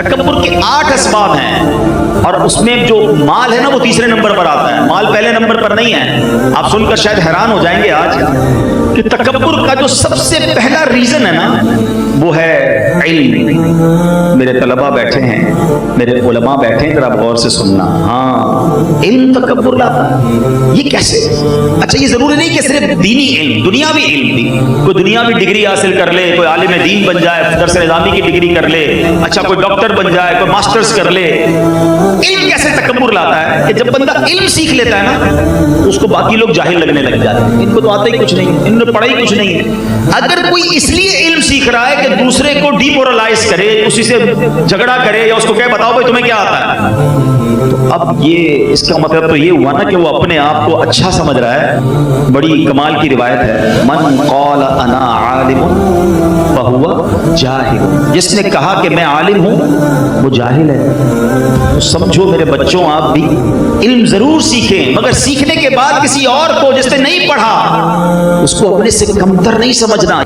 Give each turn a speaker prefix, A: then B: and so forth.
A: تکبر کے 8 اسباب ہیں، اور اس میں جو مال ہے نا وہ تیسرے نمبر پر آتا ہے، مال پہلے نمبر پر نہیں ہے۔ آپ سن کر شاید حیران ہو جائیں گے آج کہ تکبر کا جو سب سے پہلا ریزن ہے نا وہ ہے علم۔ میرے طلباء بیٹھے ہیں، میرے علماء بیٹھے ہیں، ذرا غور سے سننا۔ ہاں، علم تکبر لاتا ہے، یہ کیسے؟ اچھا، یہ ضروری نہیں کہ صرف دینی علم، دنیاوی علم بھی، کوئی دنیاوی ڈگری حاصل کر لے، کوئی عالم دین بن جائے، درس نظامی کی ڈگری کر لے، اچھا کوئی ڈاکٹر بن جائے، کوئی ماسٹرز کر لے۔ علم کیسے تکبر لاتا ہے کہ جب بندہ علم سیکھ لیتا ہے نا اس کو باقی لوگ جاہل لگنے لگ جاتے ہیں، ان کو تو آتا ہی کچھ نہیں، ان نے پڑھا ہی کچھ نہیں ہے۔ اگر کوئی اس لیے علم سیکھ رہا ہے کہ دوسرے کو ڈیمورلائز کرے، اسی سے جھگڑا کرے، یا اس کو کہے بتاؤ بھائی تمہیں کیا آتا ہے، تو اب یہ اس کا مطلب تو یہ ہوا نا کہ وہ اپنے آپ کو اچھا سمجھ رہا ہے۔ بڑی کمال کی روایت ہے، من قال انا عالم فهو جاہل، جس نے کہا کہ میں عالم ہوں وہ جاہل ہے۔ تو سمجھو میرے بچوں، آپ بھی علم ضرور سیکھیں، مگر سیکھنے کے بعد کسی اور کو جس نے نہیں پڑھا اس کو اپنے سے کمتر نہیں سمجھنا۔